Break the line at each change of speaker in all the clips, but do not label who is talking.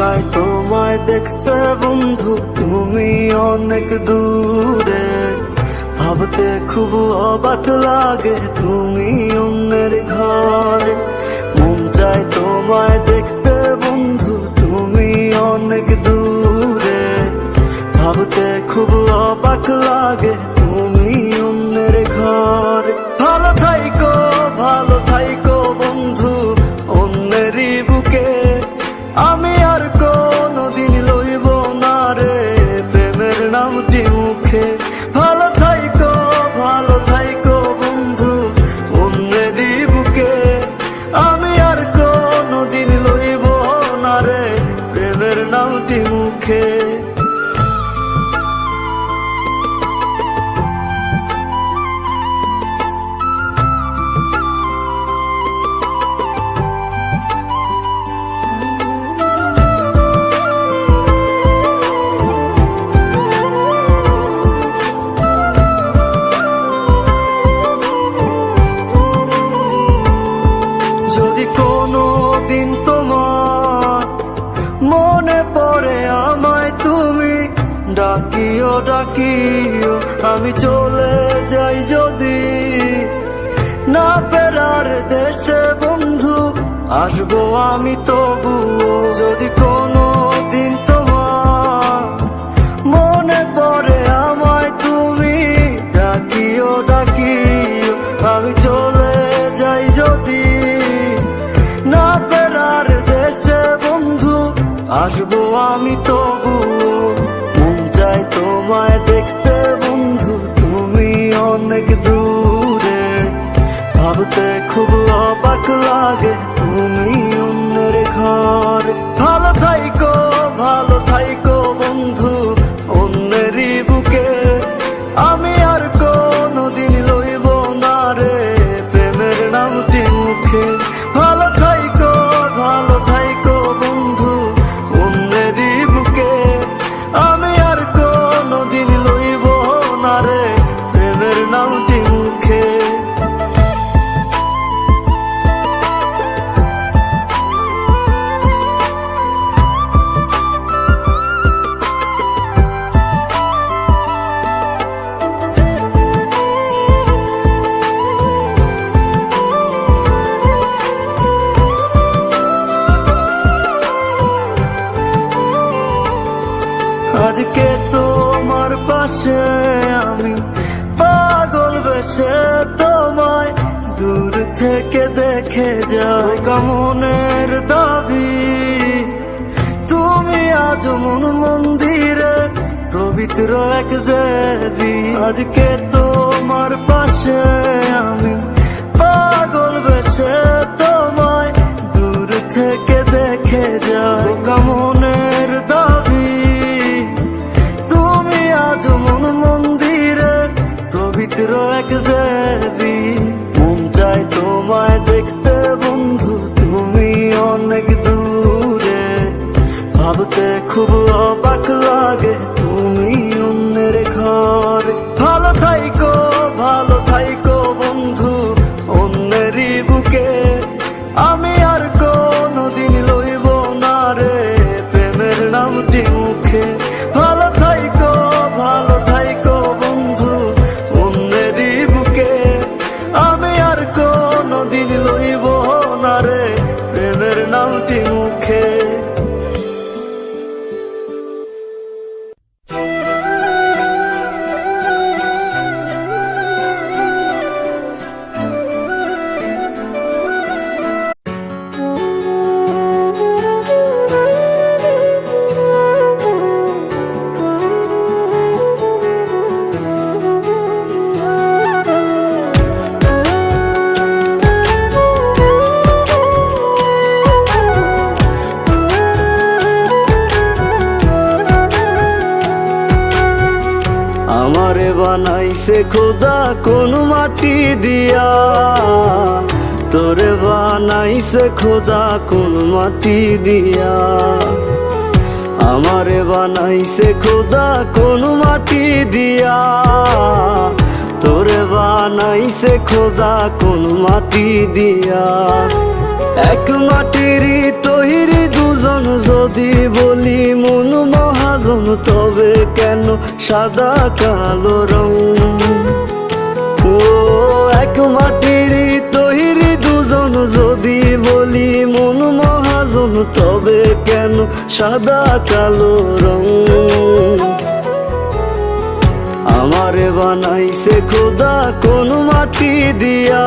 চায় তোমায় দেখতে বন্ধু, তুমি অনেক দূরে। ভাবতে খুব অবাক লাগে তুমি অন্যের ঘরে। মন চায় তোমায় দেখতে বন্ধু, তুমি অনেক দূরে। ভাবতে খুব অবাক লাগে তুমি অন্যের ঘরে। ভালো থাইকো বন্ধু অন্যেরই বুকে। আমি আর কোনদিন লইব না রে প্রেমের নামটি মুখে। ভালো থাইকো বন্ধু অন্যেরই বুকে। আমি আর কোনদিন লইব না রে প্রেমের নামটি মুখে। যদি কোনো দিন তোমার মনে পড়ে আমায় তুমি ডাকিও আমি চলে যাই যদি। না ফেরার দেশে বন্ধু আসবো আমি তবুও। যদি কোনো দিন তোমার মনে পড়ে আমায় তুমি ডাকিও আমি চলে যাই যদি। না ফেরার দেশে বন্ধু আসবো আমি তবুও। মন চায় তোমায় দেখতে বন্ধু, তুমি অনেক দূরে। ভাবতে খুব অবাক লাগে তুমি অন্যের ঘরে। ভালো থাইকো বন্ধু অন্যেরই বুকে। আমি আর কোনদিন লইব না রে প্রেমের নামটি মুখে। ভালো থাইকো বন্ধু অন্যেরই বুকে। আমি আর কোনদিন লইব না রে প্রেমের নামটি মুখে। আজকে তোমার পাশে আমি পাগল বেশে তোমায় দূর থেকে দেখে যাই। মনের দাবি তুমি আজ মন মন্দিরে পবিত্র এক দেবী। আজকে তোমার পাশে আমি পাগল বেশে তোমায় দূর থেকে দেখে যাই। মনের দাবি তুমি আজ মন মন্দিরে পবিত্র এক দেবী। মন চায় তোমায় দেখতে বন্ধু, তুমি অনেক দূরে। ভাবতে খুব অবাক লাগে তুমি অন্যের ঘরে। ভালো থাইকো বন্ধু অন্যেরই বুকে। আমি আর কোনদিন লইব না রে প্রেমের নামটি মুখে। ভালো থাইকো বন্ধু অন্যেরই বুকে। আমি আর কোনদিন লইব না রে প্রেমের নামটি মুখে। আমারে বানাইছে খোদা কোন মাটি দিয়া। তোরে বানাইছে খোদা কোন মাটি দিয়া। আমারে বানাইছে খোদা কোন মাটি দিয়া। তোরে বানাইছে খোদা কোন মাটি দিয়া। এক মাটিরই তৈরি দুজন, যদি বলি মন মহাজন, তবে কেন সাদা কালো রং? ও এক মাটিরই তৈরি দুজন, যদি বলি মন মহাজন, তবে কেন সাদা কালো রং? আমারে বানাইছে খোদা কোন মাটি দিয়া,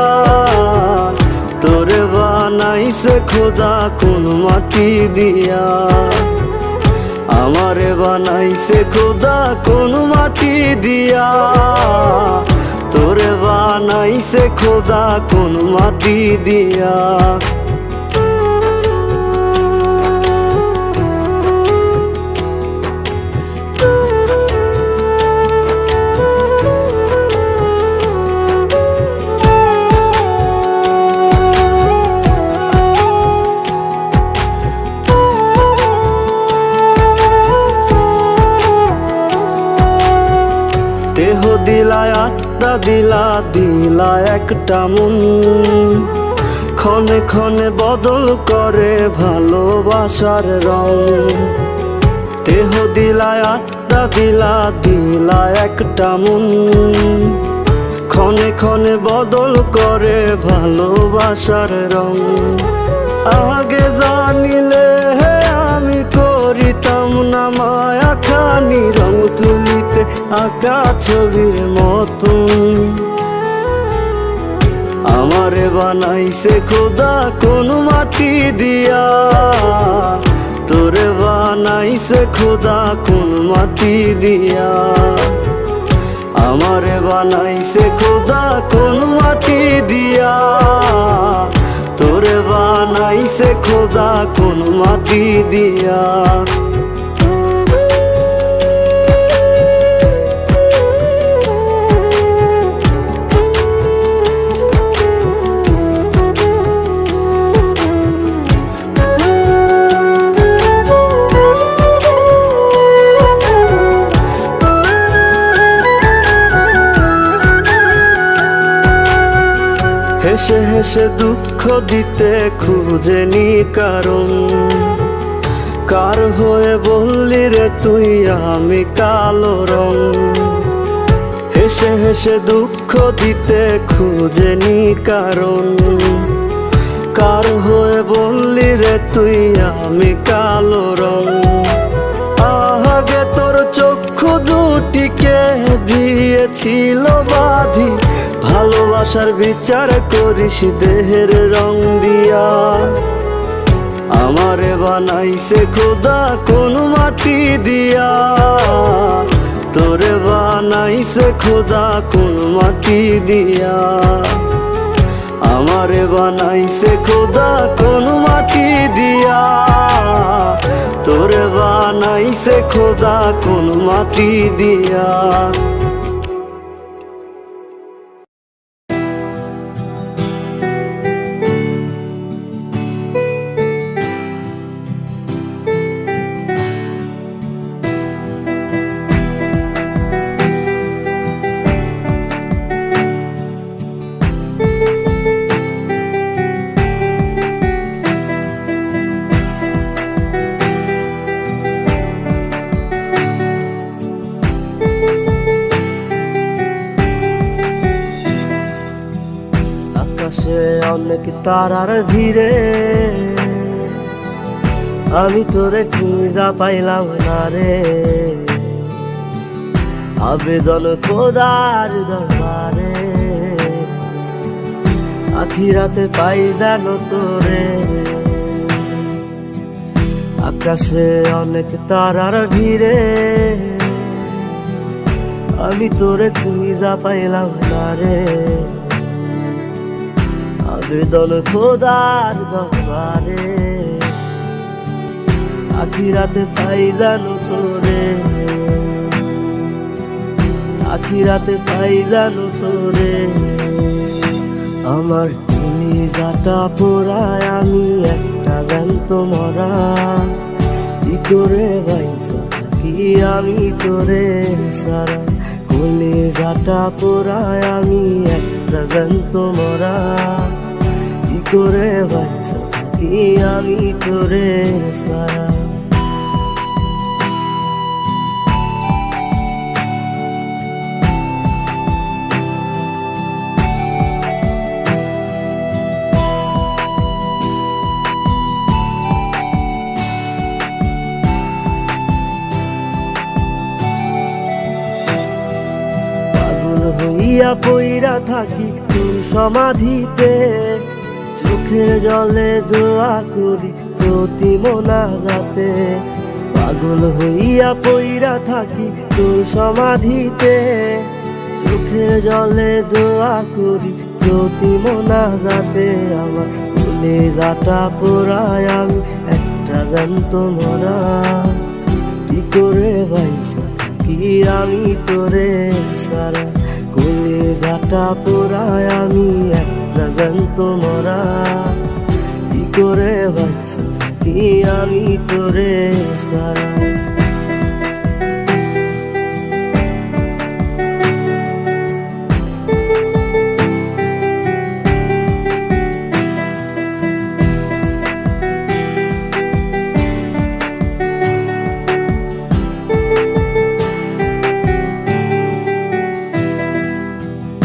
তোরে বানাইছে খোদা কোন মাটি দিয়া। আমারে বানাইছে খোদা কোন মাটি দিয়া, তোরে বানাইছে খোদা কোন মাটি দিয়া। দেহ দিলায় আত্মা দিলা, দিলা একটা মন, ক্ষণে ক্ষণে বদল করে ভালোবাসার রং। দেহ দিলায় আত্মা দিলা, দিলা একটা মন, ক্ষণে ক্ষণে বদল করে ভালোবাসার রং। আগে জানিলে আমি করিতাম না মায়া খানি, রং তুলিতে আঁকা ছবির মতন। আমারে বানাইছে খোদা কোন মাটি দিয়া, তোরে বানাইছে খোদা কোন মাটি দিয়া। আমারে বানাইছে খোদা কোন মাটি দিয়া, তোরে বানাইছে খোদা কোন মাটি দিয়া। হেসে হেসে দুঃখ দিতে খুঁজেনি কারণ, কার হয়ে বললি রে তুই আমি কালো রং? হেসে হেসে দুঃখ দিতে খুঁজেনি কারণ, কার হয়ে বললি রে তুই আমি কালো রং? আগে তোর চক্ষু দুটিকে দিয়েছিল বাঁধি, ভালোবাসার বিচার করিস দেহের রং দিয়া। আমারে বানাইছে খোদা কোন মাটি দিয়া, তোরে বানাইছে খোদা কোন মাটি দিয়া। আমারে বানাইছে খোদা কোন মাটি দিয়া, তোরে বানাইছে খোদা কোন মাটি দিয়া। আকাশে অনেক তারার ভিড়ে, আমি তোরে খুঁজা পাইলাম না রে। আবেদন খোদার দরবারে, আখিরাতে পাই জানো তোরে। আকাশে অনেক তারার ভিড়ে, আমি তোরে খুঁজা পাইলাম না রে। আবেদন খোদার দরবারে, আখিরাতে পাই জানো তোরে। আখিরাতে পাই জানো তোরে। আমার কলিজাটা পোড়ায়, আমি একটা জ্যান্ত মরা। কি করে বাইসা থাকি আমি তোরে সারা? কলিজাটা পোড়ায়, আমি একটা জ্যান্ত মরা। কি করে বাইসা থাকি আমি তোরে সারা। পাগল হইয়া পইরা থাকি তোর সমাধিতে, চোখের জলে দোয়া করি প্রতি মোনাজাতে। পাগল হইয়া পইরা থাকি তোর সমাধিতে, চোখের জলে দোয়া করি প্রতি মোনাজাতে। আমার কলিজাটা পোড়ায় আমি একটা জ্যান্ত মরা, কি করে বাইসা থাকি আমি তোরে সারা। কলিজাটা পোড়ায় আমি একটা জ্যান্ত মরা, কি করে বাইসা থাকি আমি তোরে সারা।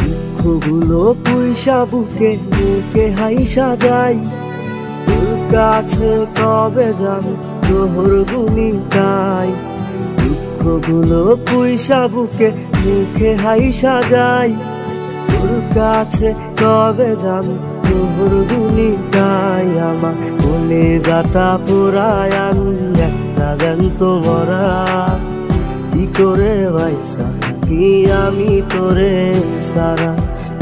দুঃখগুলো পুইসা বুকে বুকে হাইসা যাই, তোর কাছে কবে যাবো তোর গুনি গাই। দুঃখগুলো পুইসা বুকে মুখে হাইসা যাই, তোর কাছে কবে যাবো তোর গুনি গাই। আমার কলিজাটা পোড়ায় আমি একটা জ্যান্ত মরা, কি করে বাইসা থাকি আমি তোরে সারা।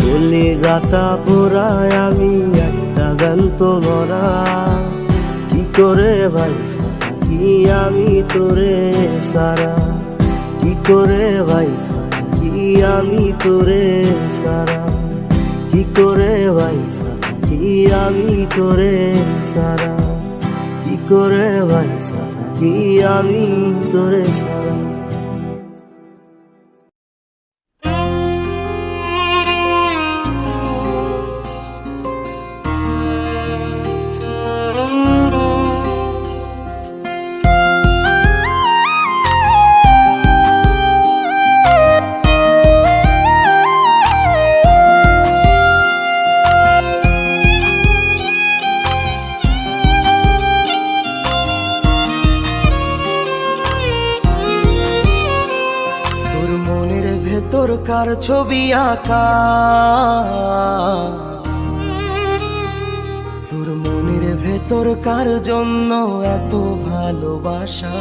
কলিজাটা পোড়ায় আমি একটা জ্যান্ত মরা, কি করে বাইসা থাকি আমি তোরে সারা। কি করে বাইসা থাকি আমি তোরে সারা। কি করে বাইসা থাকি আমি তোরে সারা। কি করে বাইসা থাকি আমি তোরে সারা।
তোরকার ছবি আঁকা, তোর মনের ভেতর কার জন্য এত ভালোবাসা।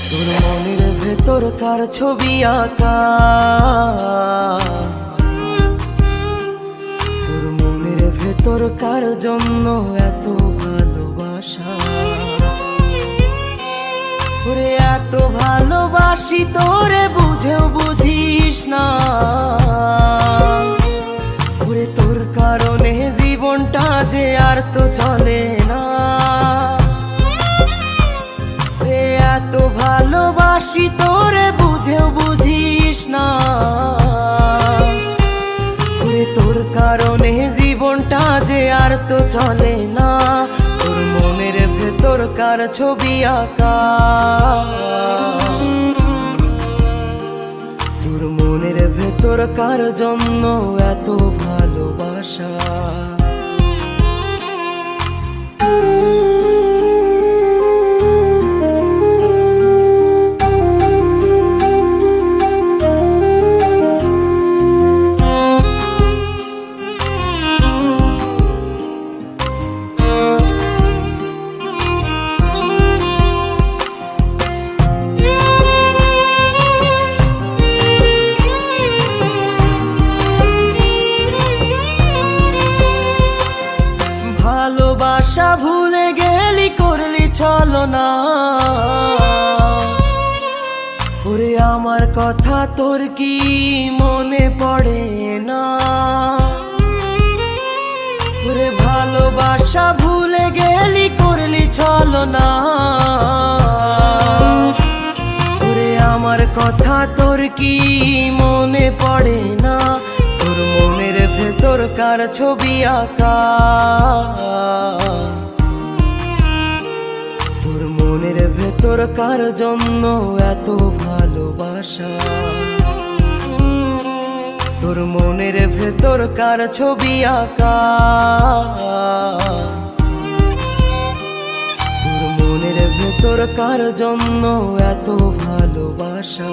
তোর মনের ভেতর কার ছবি আঁকা, তোর মনের ভেতর কার জন্য এত ভালোবাসা। ওরে এত ভালোবাসি তোরে বুঝেও বুঝিস না, ওরে তোর কারণে জীবনটা যে আর তো চলে না। ওরে এত ভালোবাসি তোরে বুঝেও বুঝিস না, ওরে তোর কারণে জীবনটা যে আর তো চলে না। তোর মনের ভেতর কার ছবি আঁকা, তোর মনের ভেতর কার জন্য এত ভালোবাসা। ভালোবাসা ভুলে গেলি করলি ছলনা, ওরে আমার কথা তোর কি মনে পড়ে না। ওরে ভালোবাসা ভুলে গেলি করলি ছলনা, ওরে আমার কথা তোর কি মনে পড়ে না। তোর মনের ভেতর কার ছবি আঁকা, তোর মনের ভেতর কার জন্য এত ভালোবাসা, তোর মনের ভেতর কার ছবি আঁকা, তোর মনের ভেতর কার জন্য এত ভালোবাসা।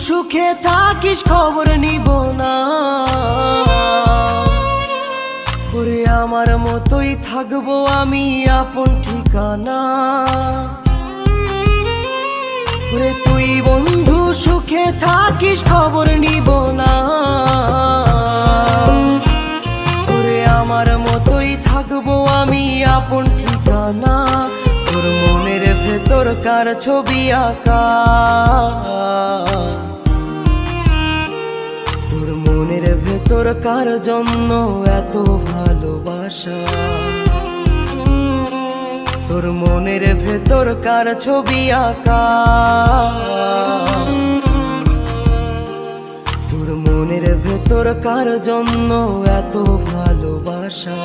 সুখে থাকিস খবর নিব না, ওরে আমার মতোই থাকবো আমি আপন ঠিকানা, ওরে তুই বন্ধু সুখে থাকিস খবর নিব না, ওরে আমার মতোই থাকবো আমি আপন ঠিকানা, তোর মনের ভেতর কার ছবি আঁকা, তোর মনের ভেতর কার জন্য এত ভালোবাসা, তোর মনের ভেতর কার ছবি আঁকা, তোর মনের ভেতর কার জন্য এত ভালোবাসা,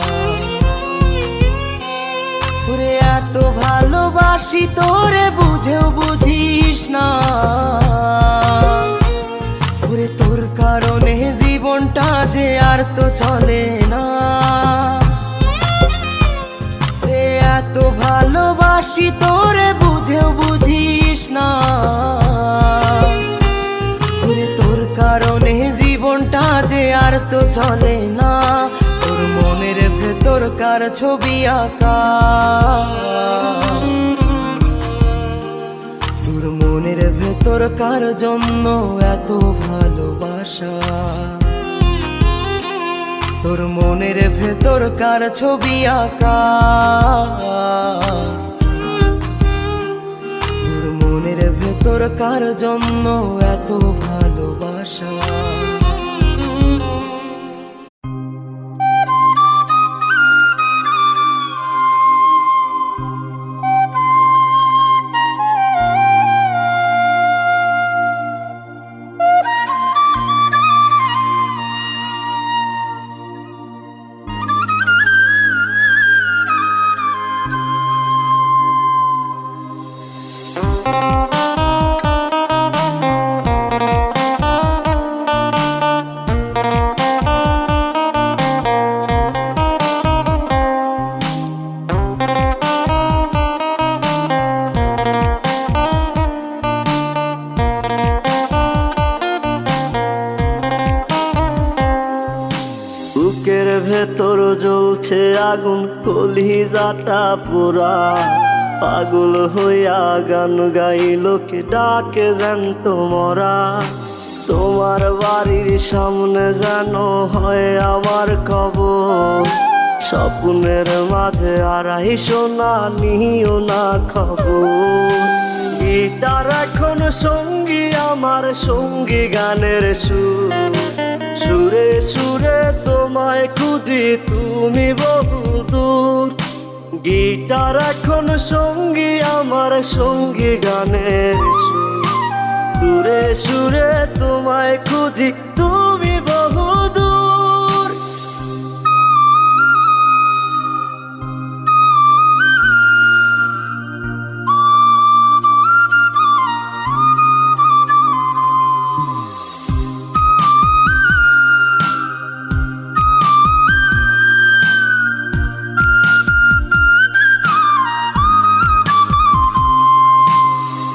ওরে এত ভালোবাসি তোরে বুঝেও বুঝিস না, ওরে তোর কারণে জীবনটা যে আর তো চলে না, রে এত ভালোবাসি তোরে বুঝেও বুঝিস না, ওরে তোর কারণে জীবনটা যে আর তো চলে না, তোর মনের ভেতর কার ছবি আঁকা, তোর মনের ভেতর কার জন্য এত ভালোবাসা, তোর মনের ভেতর কার ছবি আঁকা, তোর মনের ভেতর কার জন্য এত ভালোবাসা।
বুকের ভেতর জ্বলছে আগুন, কলিজাটা পোড়া, পাগল হইয়া গান গাইল কে ডাকে জ্যান্ত মরা, তোমার বাড়ির সামনে যেন হয় আমার কবর, স্বপ্নের মাঝে আড়াইশো না নিও না খবর, গিটার এখন সঙ্গী আমার সঙ্গী গানের সুর, সুরে সুরে তোমায় খুঁজি তুমি বহুদূর, গিটার এখন সঙ্গী আমার সঙ্গী গানের সুর, সুরে সুরে তোমায় খুঁজি তুমি বহুদূর।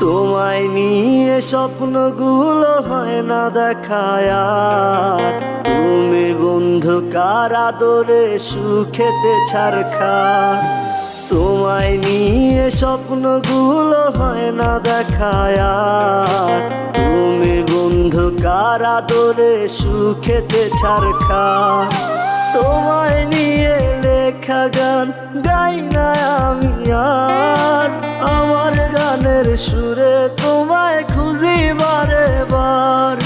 তোমায় নিয়ে স্বপ্নগুলো হয় না দেখায় আর, তুমি বন্ধু কার আদরে সুখেতে ছাড়খা, তোমায় নিয়ে স্বপ্নগুলো হয় না দেখায় আর। তুমি বন্ধু কার আদরে সুখেতে ছাড়খা, তোমায় নিয়ে লেখা গান গাই না আমি আর। আমার গানের সুরে তোমায় খুঁজি বারে বার,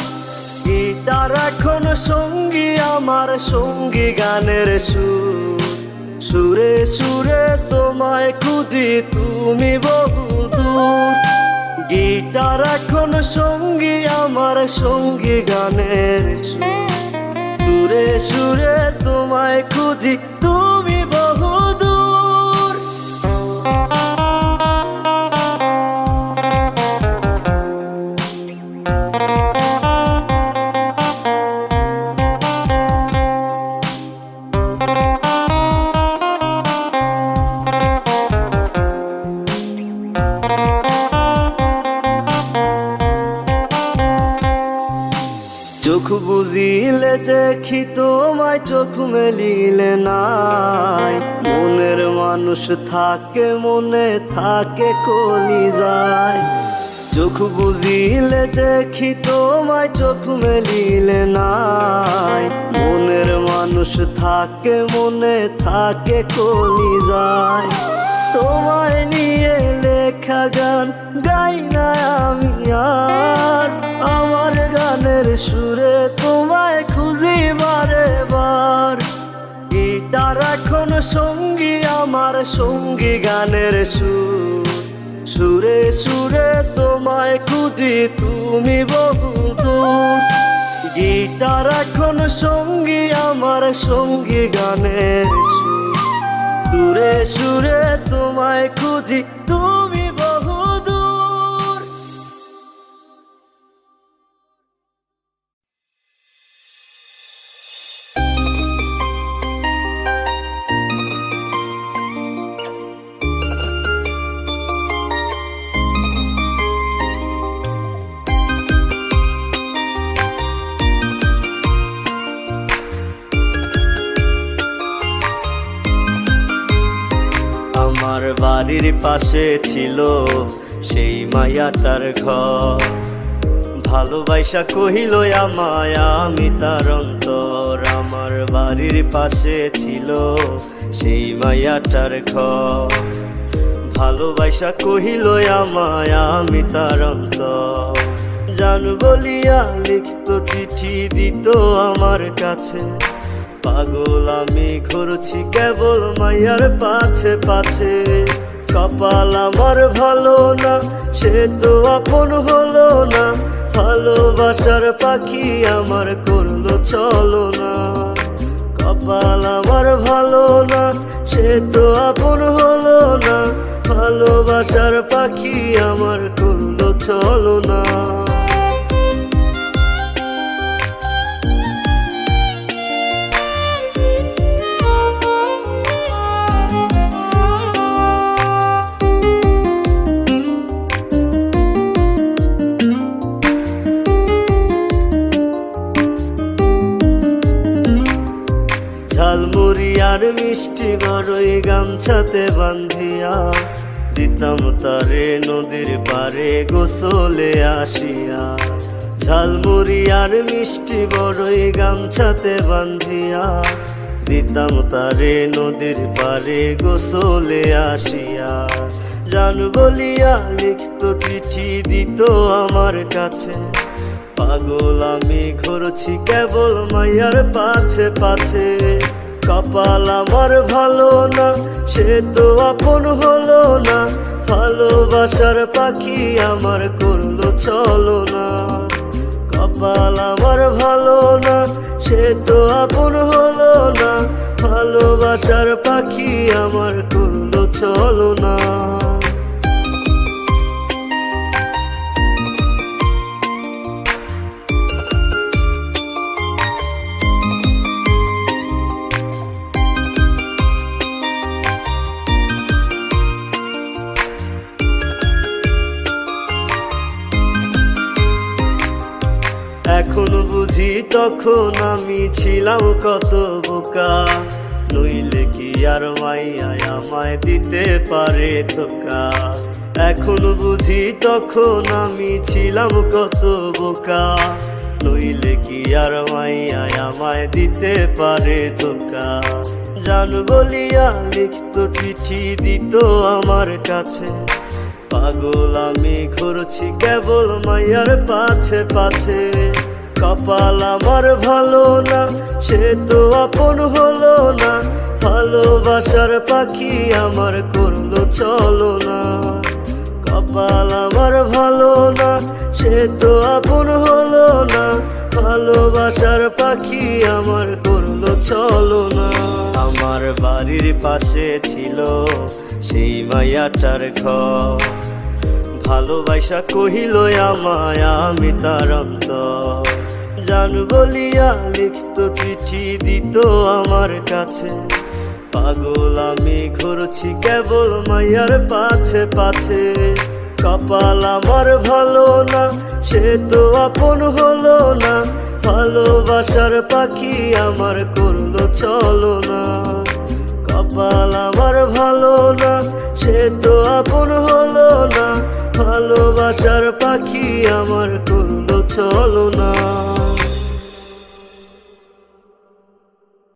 গিটার এখন সঙ্গী আমার, সঙ্গী গানের সুর। সুরে সুরে তোমায় খুঁজি তুমি বহুদূর, গিটার এখন সঙ্গী আমার, সঙ্গী গানের সুর। সুরে সুরে তোমায় খুঁজি তুমি বহুদূর। চোখ বুঝিলে দেখি তোমায়, চোখ মেলিলে নাই। মনের মানুষ থাকে মনে থাকে কলিজায়। চোখ বুঝিলে দেখি তোমায়, চোখ মেলিলে নাই। মনের মানুষ থাকে মনে থাকে কলিজায়। তোমায় নিয়ে লেখা গান গাই না আমি আর। আমার গানের সুরে তোমায় খুঁজি বারে বার, গিটার এখন সঙ্গী আমার, সঙ্গী গানের সুর। সুরে সুরে তোমায় খুঁজি তুমি বহুদূর, গিটার এখন সঙ্গী আমার, সঙ্গী গানের সুর। সুরে সুরে তোমায় খুঁজি তুমি বহুদূর। আমার বাড়ির পাশে ছিল সেই মায়াটার ঘর, ভালোবাসা কহিল আমায় আমি তার অন্তর। আমার বাড়ির পাশে ছিল সেই মায়াটার ঘর, ভালোবাসা কহিল আমায় আমি তার অন্তর। জান বলিয়া লিখত চিঠি দিত আমার কাছে, পাগল আমি ঘুরছি কেবল মায়ার পাছে পাছে। কপাল আমার ভালো না, সে তো আপন হলো না, ভালোবাসার পাখি আমার করলো চলো না। কপাল আমার ভালো না, সে তো আপন হলো না, ভালোবাসার পাখি আমার করলো চলো না। ঝালমুড়ি আর মিষ্টি বড়ই গামছাতে বান্ধিয়া, দিতাম তারে নদীর পারে গোসলে আসিয়া। ঝালমুড়ি আর মিষ্টি বড়ই গামছাতে বান্ধিয়া, দিতাম তারে নদীর পারে গোসলে আসিয়া। জান বলিয়া লিখত চিঠি দিত আমার কাছে, পাগল আমি ঘুরছি কেবল মায়ার পাছে পাছে। কপাল আমার ভালো না, সে তো আপন হলো না, ভালোবাসার পাখি আমার করলো চলো না। কপাল আমার ভালো না, সে তো আপন হলো না, ভালোবাসার পাখি আমার করলো চলো না। এখন বুঝি তখন আমি ছিলাম কত বোকা, নইলে কি আর মাইয়া আমায় দিতে পারে ধোকা। এখন বুঝি তখন আমি ছিলাম কত বোকা, নইলে কি আর মাইয়া আমায় দিতে পারে ধোকা। জান বলিয়া লিখত চিঠি দিত আমার কাছে, পাগল আমি ঘুরছি কেবল মাইয়ার পাছে পাছে। কপাল আমার ভালো না, সে তো আপন হলো না, ভালোবাসার পাখি আমার করলো চলো না। কপাল আমার ভালো না, সে তো আপন হলো না, ভালোবাসার পাখি আমার করলো চলো না। আমার বাড়ির পাশে ছিল সেই মায়াটার ঘর, ভালোবাসা কহিল আমায় আমি তার অন্তর। জান বলিয়া লিখত চিঠি দিত আমার কাছে, পাগল আমি ঘুরছি কেবল মাইয়ার পাছে পাছে। কপাল আমার ভালো না, সে তো আপন হলো না, ভালোবাসার পাখি আমার করলো চলো না। কপাল আমার ভালো না, সে তো আপন হলো না, ভালোবাসার পাখি আমার করলো চলো না।